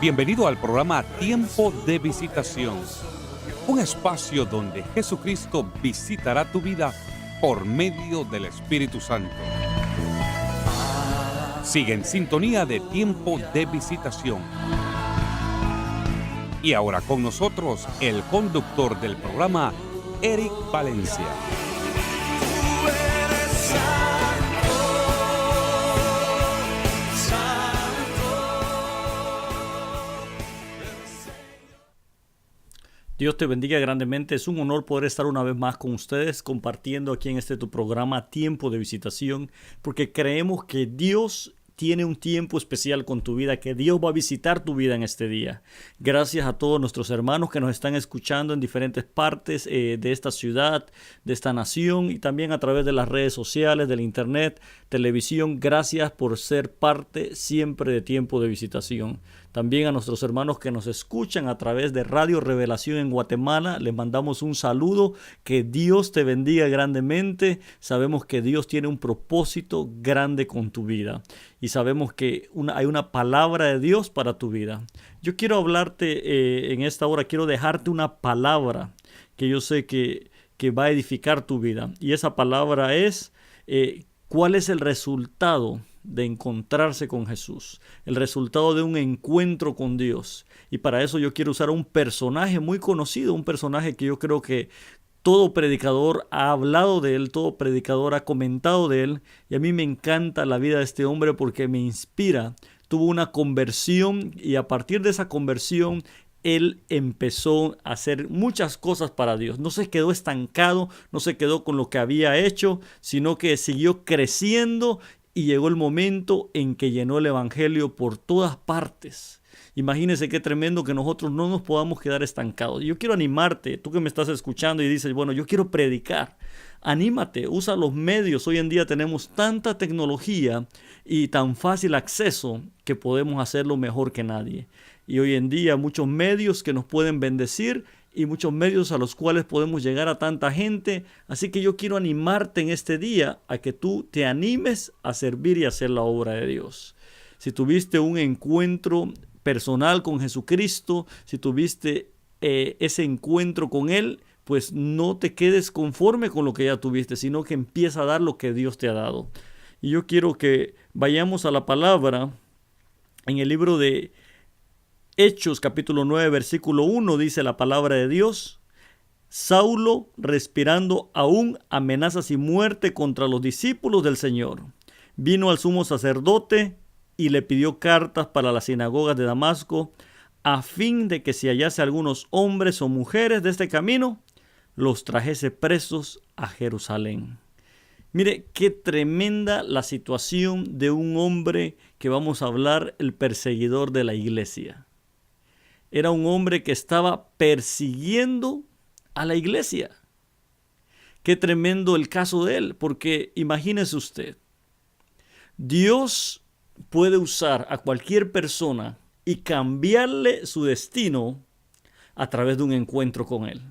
Bienvenido al programa Tiempo de Visitación, un espacio donde Jesucristo visitará tu vida por medio del Espíritu Santo. Sigue en sintonía de Tiempo de Visitación. Y ahora con nosotros el conductor del programa, Eric Valencia. Dios te bendiga grandemente. Es un honor poder estar una vez más con ustedes compartiendo aquí en tu programa Tiempo de Visitación, porque creemos que Dios tiene un tiempo especial con tu vida, que Dios va a visitar tu vida en este día. Gracias a todos nuestros hermanos que nos están escuchando en diferentes partes de esta ciudad, de esta nación y también a través de las redes sociales, del internet, televisión. Gracias por ser parte siempre de Tiempo de Visitación. También a nuestros hermanos que nos escuchan a través de Radio Revelación en Guatemala, les mandamos un saludo. Que Dios te bendiga grandemente. Sabemos que Dios tiene un propósito grande con tu vida y sabemos que hay una palabra de Dios para tu vida. Yo quiero hablarte en esta hora, quiero dejarte una palabra que yo sé que va a edificar tu vida. Y esa palabra es, ¿cuál es el resultado de encontrarse con Jesús? El resultado de un encuentro con Dios. Y para eso yo quiero usar un personaje muy conocido, un personaje que yo creo que todo predicador ha hablado de él, todo predicador ha comentado de él, y a mí me encanta la vida de este hombre porque me inspira. Tuvo una conversión y a partir de esa conversión él empezó a hacer muchas cosas para Dios. No se quedó estancado, no se quedó con lo que había hecho, sino que siguió creciendo y llegó el momento en que llenó el evangelio por todas partes. Imagínense qué tremendo que nosotros no nos podamos quedar estancados. Yo quiero animarte, tú que me estás escuchando y dices, bueno, yo quiero predicar. Anímate, usa los medios. Hoy en día tenemos tanta tecnología y tan fácil acceso que podemos hacerlo mejor que nadie. Y hoy en día muchos medios que nos pueden bendecir y muchos medios a los cuales podemos llegar a tanta gente. Así que yo quiero animarte en este día a que tú te animes a servir y hacer la obra de Dios. Si tuviste un encuentro personal con Jesucristo, si tuviste ese encuentro con Él, pues no te quedes conforme con lo que ya tuviste, sino que empieza a dar lo que Dios te ha dado. Y yo quiero que vayamos a la palabra en el libro de Hechos, capítulo 9, versículo 1, dice la palabra de Dios: Saulo, respirando aún amenazas y muerte contra los discípulos del Señor, vino al sumo sacerdote y le pidió cartas para las sinagogas de Damasco, a fin de que si hallase algunos hombres o mujeres de este camino, los trajese presos a Jerusalén. Mire, qué tremenda la situación de un hombre que vamos a hablar, el perseguidor de la iglesia. Era un hombre que estaba persiguiendo a la iglesia. Qué tremendo el caso de él, porque imagínese usted, Dios puede usar a cualquier persona y cambiarle su destino a través de un encuentro con Él.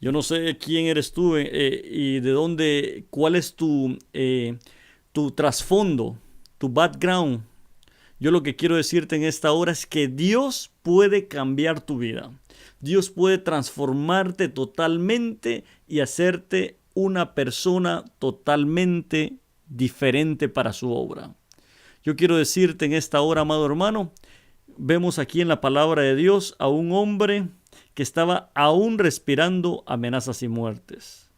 Yo no sé quién eres tú y de dónde, cuál es tu trasfondo, tu background. Yo lo que quiero decirte en esta hora es que Dios puede cambiar tu vida. Dios puede transformarte totalmente y hacerte una persona totalmente diferente para su obra. Yo quiero decirte en esta hora, amado hermano, vemos aquí en la palabra de Dios a un hombre que estaba aún respirando amenazas y muertes.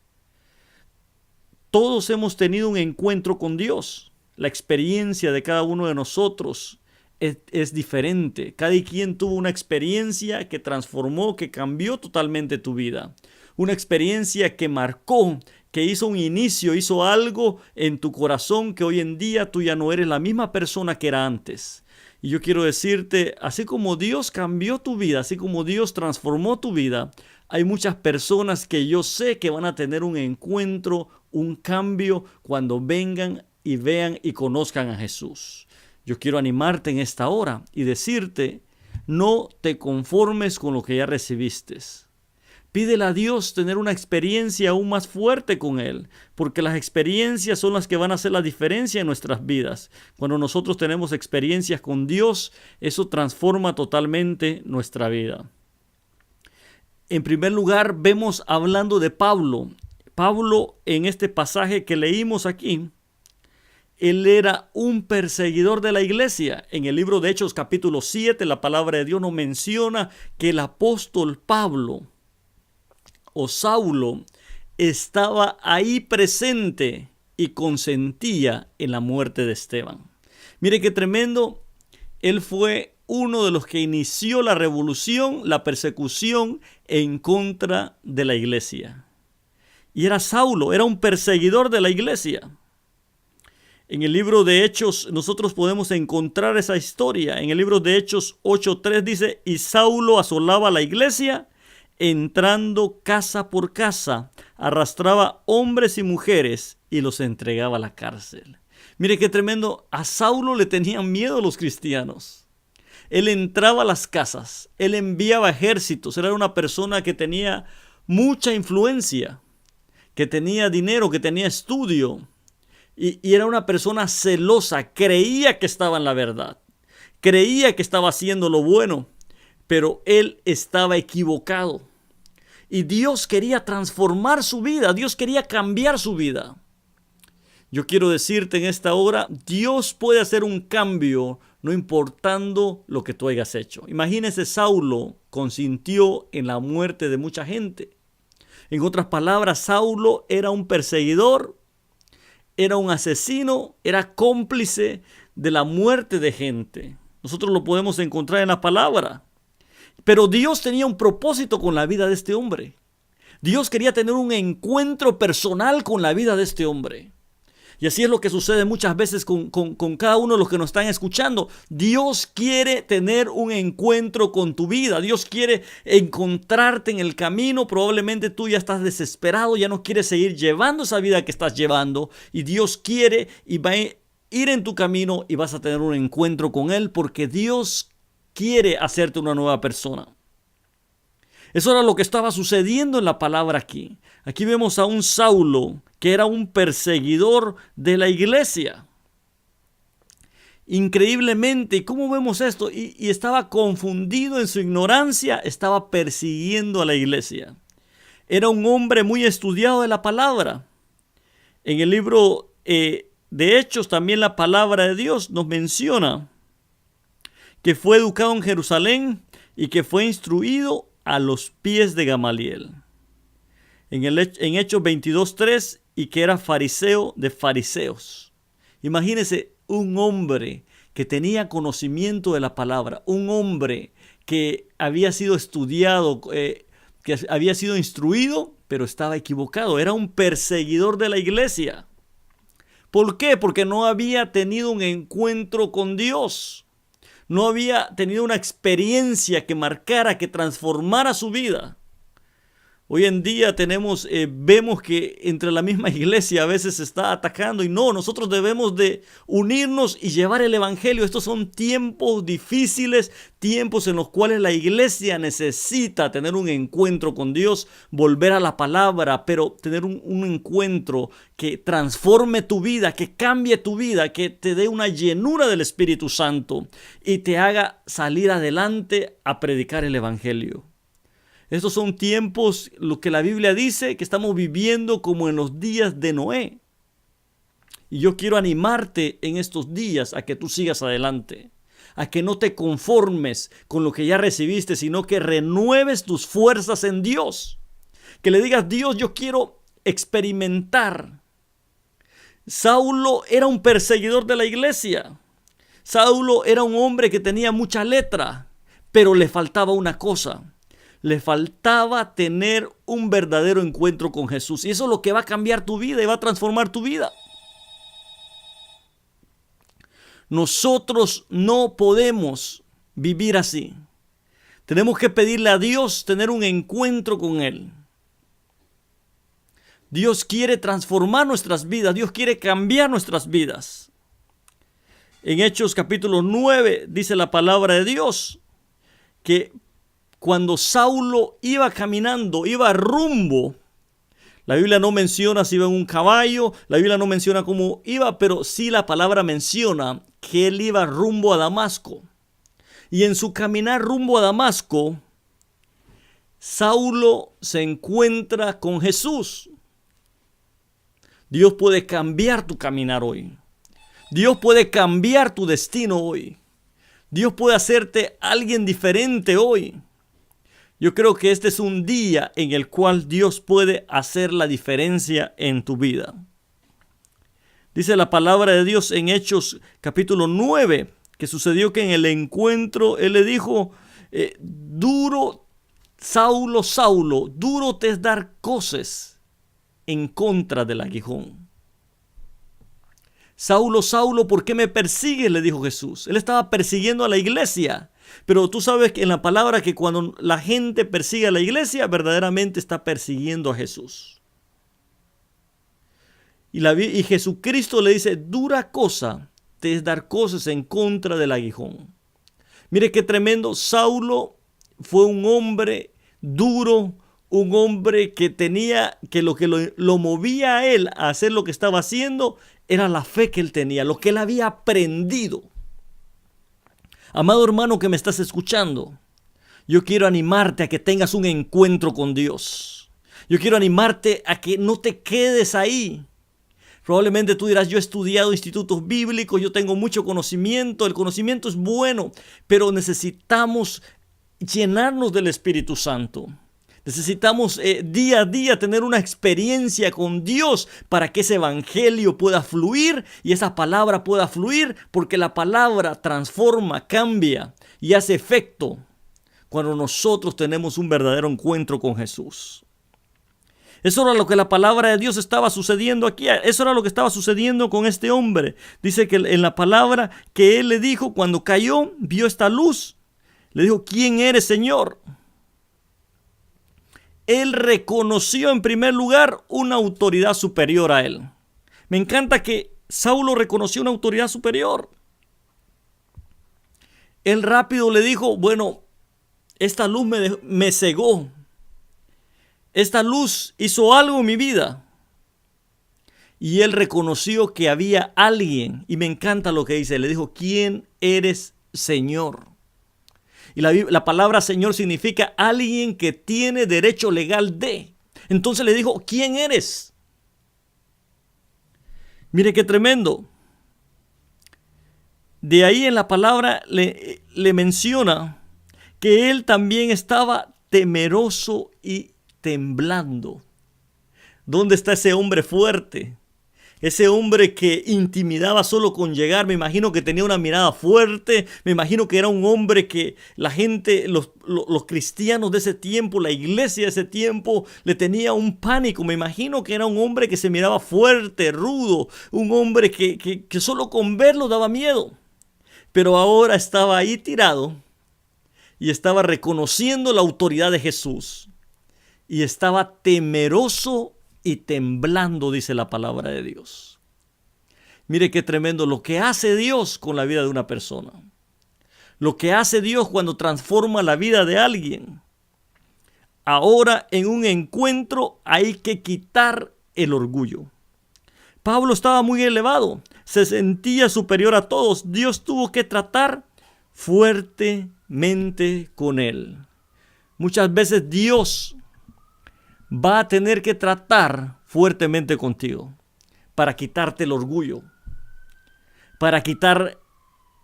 Todos hemos tenido un encuentro con Dios. La experiencia de cada uno de nosotros es diferente. Cada quien tuvo una experiencia que transformó, que cambió totalmente tu vida. Una experiencia que marcó, que hizo un inicio, hizo algo en tu corazón que hoy en día tú ya no eres la misma persona que era antes. Y yo quiero decirte, así como Dios cambió tu vida, así como Dios transformó tu vida, hay muchas personas que yo sé que van a tener un encuentro, un cambio cuando vengan y vean y conozcan a Jesús. Yo quiero animarte en esta hora y decirte, no te conformes con lo que ya recibiste. Pídele a Dios tener una experiencia aún más fuerte con Él, porque las experiencias son las que van a hacer la diferencia en nuestras vidas. Cuando nosotros tenemos experiencias con Dios, eso transforma totalmente nuestra vida. En primer lugar, vemos hablando de Pablo. Pablo, en este pasaje que leímos aquí, él era un perseguidor de la iglesia. En el libro de Hechos capítulo 7, la palabra de Dios nos menciona que el apóstol Pablo o Saulo estaba ahí presente y consentía en la muerte de Esteban. Mire qué tremendo. Él fue uno de los que inició la revolución, la persecución en contra de la iglesia. Y era Saulo, era un perseguidor de la iglesia. En el libro de Hechos nosotros podemos encontrar esa historia. En el libro de Hechos 8:3 dice: y Saulo asolaba la iglesia, entrando casa por casa, arrastraba hombres y mujeres y los entregaba a la cárcel. Mire qué tremendo. A Saulo le tenían miedo los cristianos. Él entraba a las casas, él enviaba ejércitos, él era una persona que tenía mucha influencia, que tenía dinero, que tenía estudio. Y era una persona celosa, creía que estaba en la verdad, creía que estaba haciendo lo bueno, pero él estaba equivocado. Y Dios quería transformar su vida, Dios quería cambiar su vida. Yo quiero decirte en esta hora, Dios puede hacer un cambio no importando lo que tú hayas hecho. Imagínese, Saulo consintió en la muerte de mucha gente. En otras palabras, Saulo era un perseguidor, era un asesino, era cómplice de la muerte de gente. Nosotros lo podemos encontrar en la palabra. Pero Dios tenía un propósito con la vida de este hombre. Dios quería tener un encuentro personal con la vida de este hombre. Y así es lo que sucede muchas veces con cada uno de los que nos están escuchando. Dios quiere tener un encuentro con tu vida. Dios quiere encontrarte en el camino. Probablemente tú ya estás desesperado, ya no quieres seguir llevando esa vida que estás llevando. Y Dios quiere y va a ir en tu camino y vas a tener un encuentro con Él, porque Dios quiere hacerte una nueva persona. Eso era lo que estaba sucediendo en la palabra aquí. Aquí vemos a un Saulo que era un perseguidor de la iglesia. Increíblemente, ¿y cómo vemos esto? Y estaba confundido en su ignorancia, estaba persiguiendo a la iglesia. Era un hombre muy estudiado de la palabra. En el libro de Hechos también la palabra de Dios nos menciona que fue educado en Jerusalén y que fue instruido a los pies de Gamaliel. En Hechos 22:3, y que era fariseo de fariseos. Imagínese un hombre que tenía conocimiento de la palabra, un hombre que había sido estudiado, que había sido instruido, pero estaba equivocado. Era un perseguidor de la iglesia. ¿Por qué? Porque no había tenido un encuentro con Dios. No había tenido una experiencia que marcara, que transformara su vida. Hoy en día vemos que entre la misma iglesia a veces se está atacando, y no, nosotros debemos de unirnos y llevar el evangelio. Estos son tiempos difíciles, tiempos en los cuales la iglesia necesita tener un encuentro con Dios, volver a la palabra, pero tener un encuentro que transforme tu vida, que cambie tu vida, que te dé una llenura del Espíritu Santo y te haga salir adelante a predicar el evangelio. Estos son tiempos, lo que la Biblia dice, que estamos viviendo como en los días de Noé. Y yo quiero animarte en estos días a que tú sigas adelante, a que no te conformes con lo que ya recibiste, sino que renueves tus fuerzas en Dios. Que le digas: Dios, yo quiero experimentar. Saulo era un perseguidor de la iglesia. Saulo era un hombre que tenía mucha letra, pero le faltaba una cosa. Le faltaba tener un verdadero encuentro con Jesús. Y eso es lo que va a cambiar tu vida y va a transformar tu vida. Nosotros no podemos vivir así. Tenemos que pedirle a Dios tener un encuentro con Él. Dios quiere transformar nuestras vidas. Dios quiere cambiar nuestras vidas. En Hechos capítulo 9 dice la palabra de Dios que cuando Saulo iba caminando, iba rumbo. La Biblia no menciona si iba en un caballo, la Biblia no menciona cómo iba, pero sí la palabra menciona que él iba rumbo a Damasco. Y en su caminar rumbo a Damasco, Saulo se encuentra con Jesús. Dios puede cambiar tu caminar hoy. Dios puede cambiar tu destino hoy. Dios puede hacerte alguien diferente hoy. Yo creo que este es un día en el cual Dios puede hacer la diferencia en tu vida. Dice la palabra de Dios en Hechos capítulo 9, que sucedió que en el encuentro Él le dijo, duro, Saulo, Saulo, duro te es dar cosas en contra del aguijón. Saulo, Saulo, ¿por qué me persigues?, le dijo Jesús. Él estaba persiguiendo a la iglesia. Pero tú sabes que en la palabra que cuando la gente persigue a la iglesia, verdaderamente está persiguiendo a Jesús. Y Jesucristo le dice, dura cosa te es dar cosas en contra del aguijón. Mire qué tremendo. Saulo fue un hombre duro, un hombre que tenía, que lo movía a él a hacer lo que estaba haciendo, era la fe que él tenía, lo que él había aprendido. Amado hermano que me estás escuchando, yo quiero animarte a que tengas un encuentro con Dios. Yo quiero animarte a que no te quedes ahí. Probablemente tú dirás, yo he estudiado institutos bíblicos, yo tengo mucho conocimiento, el conocimiento es bueno, pero necesitamos llenarnos del Espíritu Santo. Necesitamos día a día tener una experiencia con Dios para que ese evangelio pueda fluir y esa palabra pueda fluir, porque la palabra transforma, cambia y hace efecto cuando nosotros tenemos un verdadero encuentro con Jesús. Eso era lo que la palabra de Dios estaba sucediendo aquí. Eso era lo que estaba sucediendo con este hombre. Dice que en la palabra que él le dijo, cuando cayó, vio esta luz. Le dijo, ¿quién eres, Señor? Él reconoció en primer lugar una autoridad superior a él. Me encanta que Saulo reconoció una autoridad superior. Él rápido le dijo, bueno, esta luz me cegó. Esta luz hizo algo en mi vida. Y él reconoció que había alguien. Y me encanta lo que dice. Le dijo, ¿quién eres, Señor? Y la palabra Señor significa alguien que tiene derecho legal de. Entonces le dijo, ¿quién eres? Mire qué tremendo. De ahí en la palabra le menciona que él también estaba temeroso y temblando. ¿Dónde está ese hombre fuerte? Ese hombre que intimidaba solo con llegar. Me imagino que tenía una mirada fuerte. Me imagino que era un hombre que la gente, los cristianos de ese tiempo, la iglesia de ese tiempo, le tenía un pánico. Me imagino que era un hombre que se miraba fuerte, rudo. Un hombre que solo con verlo daba miedo. Pero ahora estaba ahí tirado y estaba reconociendo la autoridad de Jesús. Y estaba temeroso y temblando, dice la palabra de Dios. Mire qué tremendo lo que hace Dios con la vida de una persona. Lo que hace Dios cuando transforma la vida de alguien. Ahora en un encuentro hay que quitar el orgullo. Pablo estaba muy elevado, se sentía superior a todos. Dios tuvo que tratar fuertemente con él. Muchas veces Dios va a tener que tratar fuertemente contigo para quitarte el orgullo, para quitar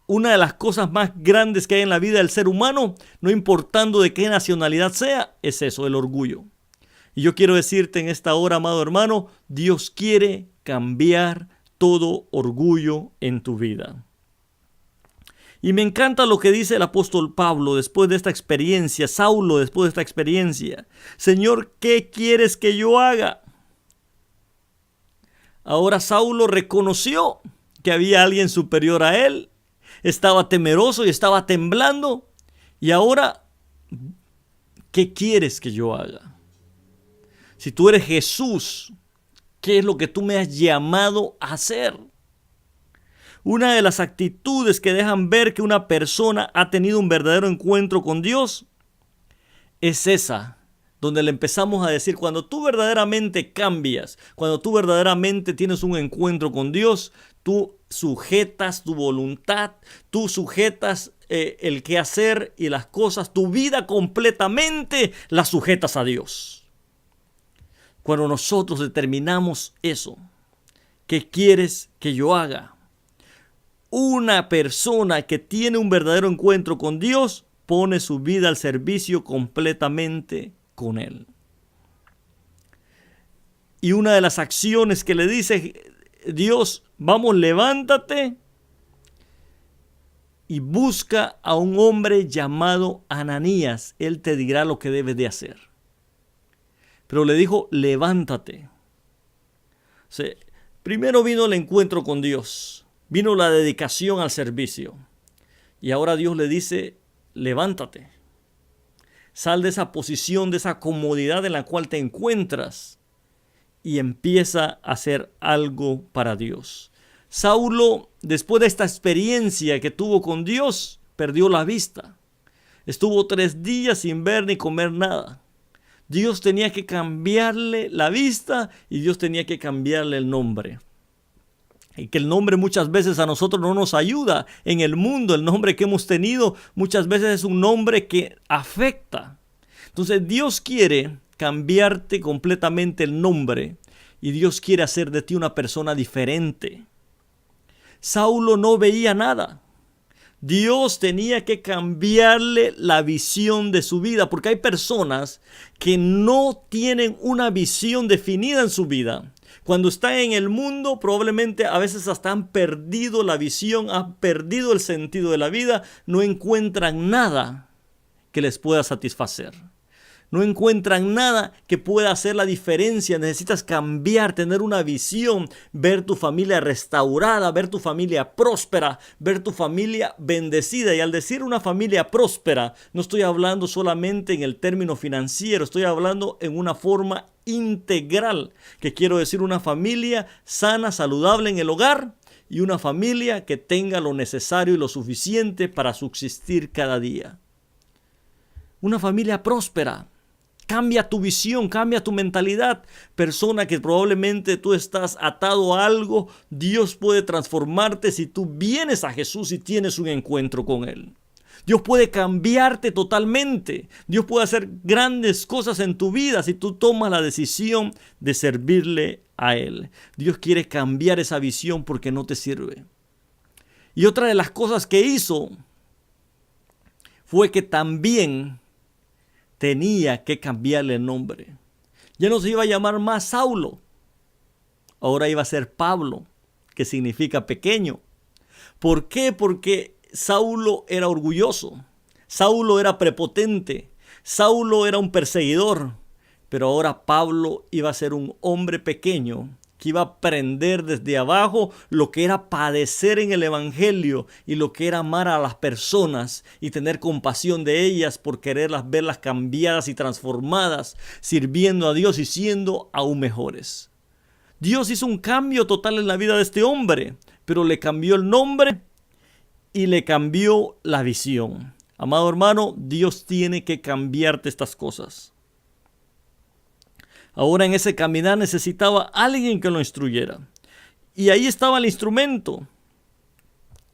una de las cosas más grandes que hay en la vida del ser humano, no importando de qué nacionalidad sea, es eso, el orgullo. Y yo quiero decirte en esta hora, amado hermano, Dios quiere cambiar todo orgullo en tu vida. Y me encanta lo que dice el apóstol Pablo después de esta experiencia, Saulo después de esta experiencia. Señor, ¿qué quieres que yo haga? Ahora Saulo reconoció que había alguien superior a él, estaba temeroso y estaba temblando. Y ahora, ¿qué quieres que yo haga? Si tú eres Jesús, ¿qué es lo que tú me has llamado a hacer? Una de las actitudes que dejan ver que una persona ha tenido un verdadero encuentro con Dios es esa, donde le empezamos a decir, cuando tú verdaderamente cambias, cuando tú verdaderamente tienes un encuentro con Dios, tú sujetas tu voluntad, tú sujetas el qué hacer y las cosas, tu vida completamente la sujetas a Dios. Cuando nosotros determinamos eso, ¿qué quieres que yo haga? Una persona que tiene un verdadero encuentro con Dios pone su vida al servicio completamente con Él. Y una de las acciones que le dice Dios, vamos, levántate y busca a un hombre llamado Ananías. Él te dirá lo que debes de hacer. Pero le dijo, levántate. O sea, primero vino el encuentro con Dios. Vino la dedicación al servicio. Y ahora Dios le dice, levántate. Sal de esa posición, de esa comodidad en la cual te encuentras y empieza a hacer algo para Dios. Saulo, después de esta experiencia que tuvo con Dios, perdió la vista. Estuvo 3 días sin ver ni comer nada. Dios tenía que cambiarle la vista y Dios tenía que cambiarle el nombre. Y que el nombre muchas veces a nosotros no nos ayuda. En el mundo, el nombre que hemos tenido muchas veces es un nombre que afecta. Entonces Dios quiere cambiarte completamente el nombre y Dios quiere hacer de ti una persona diferente. Saulo no veía nada. Dios tenía que cambiarle la visión de su vida, porque hay personas que no tienen una visión definida en su vida. Cuando están en el mundo, probablemente a veces hasta han perdido la visión, han perdido el sentido de la vida, no encuentran nada que les pueda satisfacer. No encuentran nada que pueda hacer la diferencia. Necesitas cambiar, tener una visión, ver tu familia restaurada, ver tu familia próspera, ver tu familia bendecida. Y al decir una familia próspera, no estoy hablando solamente en el término financiero, estoy hablando en una forma integral, que quiero decir una familia sana, saludable en el hogar y una familia que tenga lo necesario y lo suficiente para subsistir cada día. Una familia próspera. Cambia tu visión, cambia tu mentalidad. Persona que probablemente tú estás atado a algo, Dios puede transformarte si tú vienes a Jesús y tienes un encuentro con Él. Dios puede cambiarte totalmente. Dios puede hacer grandes cosas en tu vida si tú tomas la decisión de servirle a Él. Dios quiere cambiar esa visión porque no te sirve. Y otra de las cosas que hizo fue que también tenía que cambiarle el nombre. Ya no se iba a llamar más Saulo. Ahora iba a ser Pablo, que significa pequeño. ¿Por qué? Porque Saulo era orgulloso. Saulo era prepotente. Saulo era un perseguidor. Pero ahora Pablo iba a ser un hombre pequeño que iba a aprender desde abajo lo que era padecer en el evangelio y lo que era amar a las personas y tener compasión de ellas por quererlas verlas cambiadas y transformadas, sirviendo a Dios y siendo aún mejores. Dios hizo un cambio total en la vida de este hombre, pero le cambió el nombre y le cambió la visión. Amado hermano, Dios tiene que cambiarte estas cosas. Ahora en ese caminar necesitaba alguien que lo instruyera. Y ahí estaba el instrumento.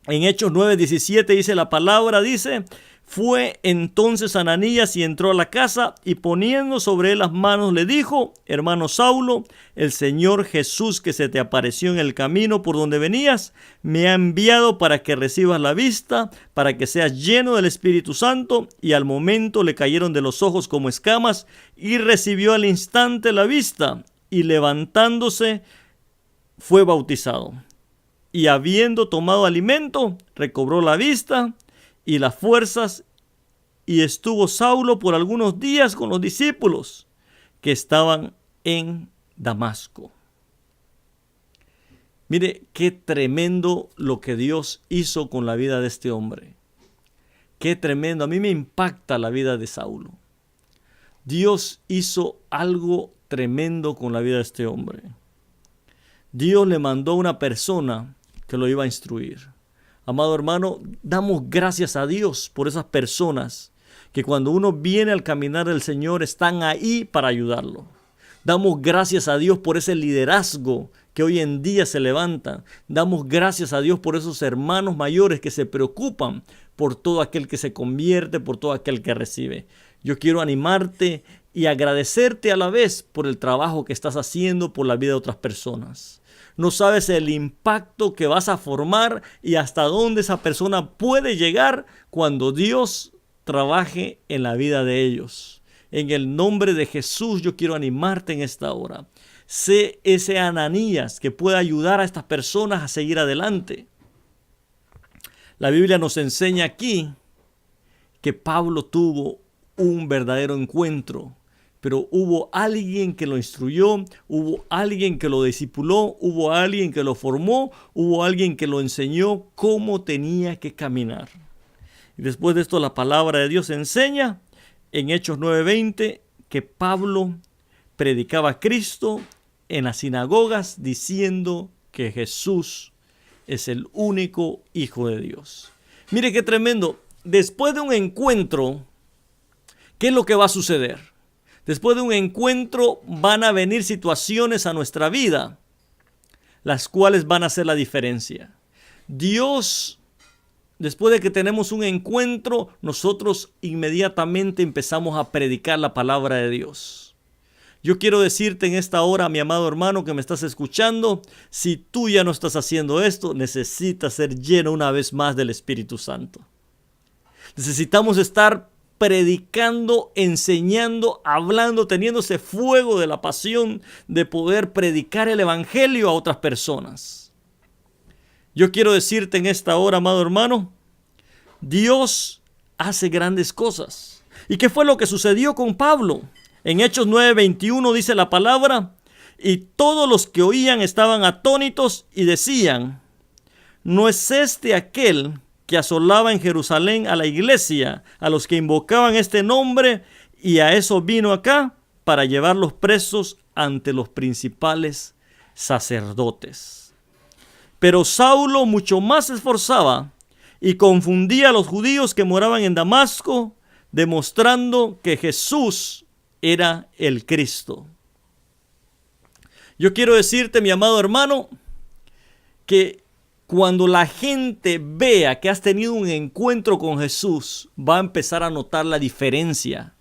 En Hechos 9:17 dice la palabra, dice, fue entonces Ananías y entró a la casa y poniendo sobre él las manos le dijo, hermano Saulo, el Señor Jesús que se te apareció en el camino por donde venías, me ha enviado para que recibas la vista, para que seas lleno del Espíritu Santo. Y al momento le cayeron de los ojos como escamas y recibió al instante la vista y levantándose fue bautizado. Y habiendo tomado alimento, recobró la vista y las fuerzas, y estuvo Saulo por algunos días con los discípulos que estaban en Damasco. Mire qué tremendo lo que Dios hizo con la vida de este hombre. Qué tremendo. A mí me impacta la vida de Saulo. Dios hizo algo tremendo con la vida de este hombre. Dios le mandó una persona que lo iba a instruir. Amado hermano, damos gracias a Dios por esas personas que cuando uno viene al caminar del Señor están ahí para ayudarlo. Damos gracias a Dios por ese liderazgo que hoy en día se levanta. Damos gracias a Dios por esos hermanos mayores que se preocupan por todo aquel que se convierte, por todo aquel que recibe. Yo quiero animarte y agradecerte a la vez por el trabajo que estás haciendo por la vida de otras personas. No sabes el impacto que vas a formar y hasta dónde esa persona puede llegar cuando Dios trabaje en la vida de ellos. En el nombre de Jesús yo quiero animarte en esta hora. Sé ese Ananías que puede ayudar a estas personas a seguir adelante. La Biblia nos enseña aquí que Pablo tuvo un verdadero encuentro, pero hubo alguien que lo instruyó, hubo alguien que lo discipuló, hubo alguien que lo formó, hubo alguien que lo enseñó cómo tenía que caminar. Y después de esto la palabra de Dios enseña en Hechos 9:20 que Pablo predicaba a Cristo en las sinagogas diciendo que Jesús es el único Hijo de Dios. Mire qué tremendo. Después de un encuentro, ¿qué es lo que va a suceder? Después de un encuentro van a venir situaciones a nuestra vida, las cuales van a hacer la diferencia. Dios, después de que tenemos un encuentro, nosotros inmediatamente empezamos a predicar la palabra de Dios. Yo quiero decirte en esta hora, mi amado hermano que me estás escuchando, si tú ya no estás haciendo esto, necesitas ser lleno una vez más del Espíritu Santo. Necesitamos estar predicando, enseñando, hablando, teniendo ese fuego de la pasión de poder predicar el evangelio a otras personas. Yo quiero decirte en esta hora, amado hermano, Dios hace grandes cosas. ¿Y qué fue lo que sucedió con Pablo? En Hechos 9:21 dice la palabra, y todos los que oían estaban atónitos y decían, ¿no es este aquel que asolaba en Jerusalén a la iglesia, a los que invocaban este nombre, y a eso vino acá para llevarlos presos ante los principales sacerdotes? Pero Saulo mucho más se esforzaba y confundía a los judíos que moraban en Damasco, demostrando que Jesús era el Cristo. Yo quiero decirte, mi amado hermano, que cuando la gente vea que has tenido un encuentro con Jesús, va a empezar a notar la diferencia,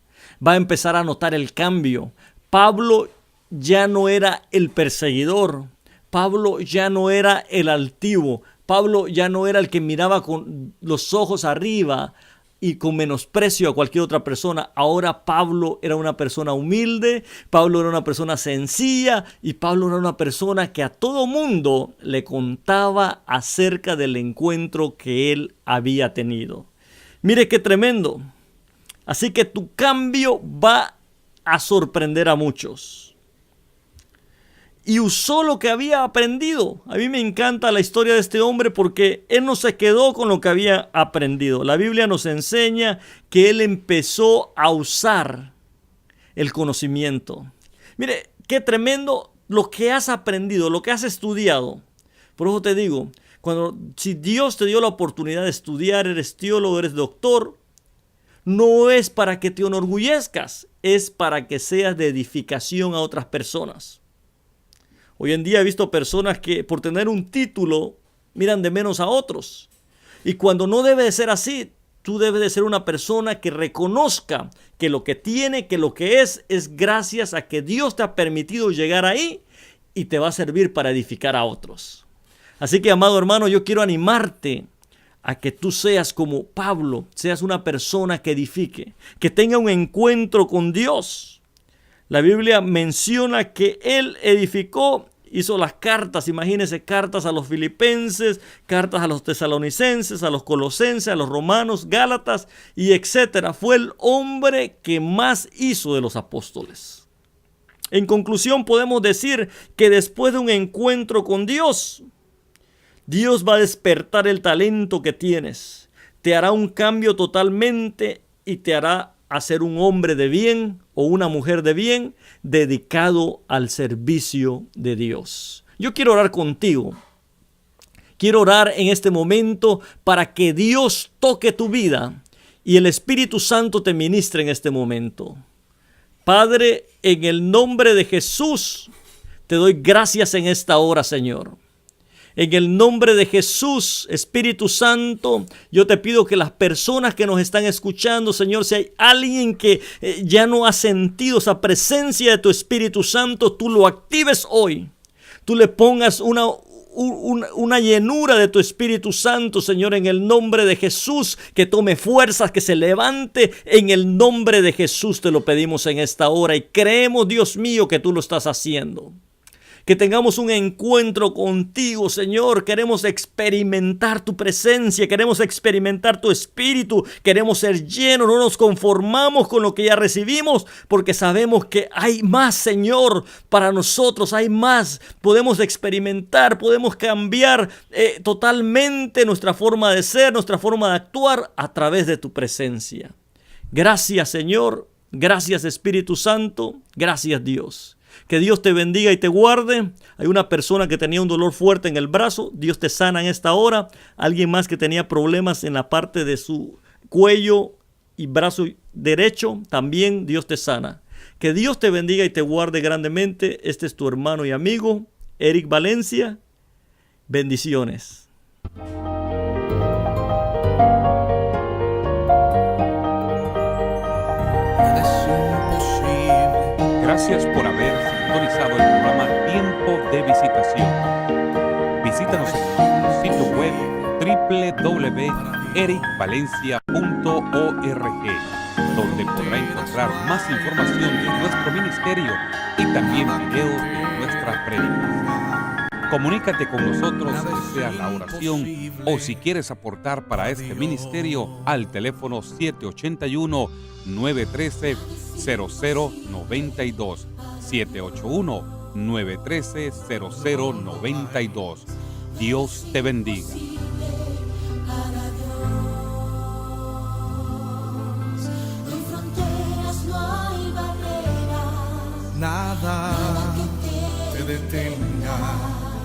va a empezar a notar el cambio. Pablo ya no era el perseguidor, Pablo ya no era el altivo, Pablo ya no era el que miraba con los ojos arriba y con menosprecio a cualquier otra persona. Ahora Pablo era una persona humilde, Pablo era una persona sencilla y Pablo era una persona que a todo mundo le contaba acerca del encuentro que él había tenido. Mire qué tremendo. Así que tu cambio va a sorprender a muchos. Y usó lo que había aprendido. A mí me encanta la historia de este hombre porque él no se quedó con lo que había aprendido. La Biblia nos enseña que él empezó a usar el conocimiento. Mire, qué tremendo lo que has aprendido, lo que has estudiado. Por eso te digo, si Dios te dio la oportunidad de estudiar, eres teólogo, eres doctor, no es para que te enorgullezcas, es para que seas de edificación a otras personas. Hoy en día he visto personas que por tener un título miran de menos a otros. Y cuando no debe de ser así, tú debes de ser una persona que reconozca que lo que tiene, que lo que es gracias a que Dios te ha permitido llegar ahí y te va a servir para edificar a otros. Así que, amado hermano, yo quiero animarte a que tú seas como Pablo, seas una persona que edifique, que tenga un encuentro con Dios. La Biblia menciona que él edificó, hizo las cartas, imagínense, cartas a los filipenses, cartas a los tesalonicenses, a los colosenses, a los romanos, gálatas y etcétera. Fue el hombre que más hizo de los apóstoles. En conclusión, podemos decir que después de un encuentro con Dios, Dios va a despertar el talento que tienes, te hará un cambio totalmente y te hará a ser un hombre de bien o una mujer de bien dedicado al servicio de Dios. Yo quiero orar contigo. Quiero orar en este momento para que Dios toque tu vida y el Espíritu Santo te ministre en este momento. Padre, en el nombre de Jesús, te doy gracias en esta hora, Señor. En el nombre de Jesús, Espíritu Santo, yo te pido que las personas que nos están escuchando, Señor, si hay alguien que ya no ha sentido esa presencia de tu Espíritu Santo, tú lo actives hoy. Tú le pongas una llenura de tu Espíritu Santo, Señor, en el nombre de Jesús, que tome fuerzas, que se levante. En el nombre de Jesús te lo pedimos en esta hora y creemos, Dios mío, que tú lo estás haciendo. Que tengamos un encuentro contigo, Señor. Queremos experimentar tu presencia, queremos experimentar tu espíritu, queremos ser llenos, no nos conformamos con lo que ya recibimos, porque sabemos que hay más, Señor, para nosotros, hay más. Podemos experimentar, podemos cambiar totalmente nuestra forma de ser, nuestra forma de actuar a través de tu presencia. Gracias, Señor. Gracias, Espíritu Santo. Gracias, Dios. Que Dios te bendiga y te guarde. Hay una persona que tenía un dolor fuerte en el brazo. Dios te sana en esta hora. Alguien más que tenía problemas en la parte de su cuello y brazo derecho. También Dios te sana. Que Dios te bendiga y te guarde grandemente. Este es tu hermano y amigo, Eric Valencia. Bendiciones. Gracias por haber sintonizado el programa Tiempo de Visitación. Visítanos en nuestro sitio web www.ericvalencia.org, donde podrá encontrar más información de nuestro ministerio y también videos de nuestras prédicas. Comunícate con nosotros si deseas la oración o si quieres aportar para este ministerio al teléfono 781-913-0092, 781-913-0092. Dios te bendiga. Nada te detenga.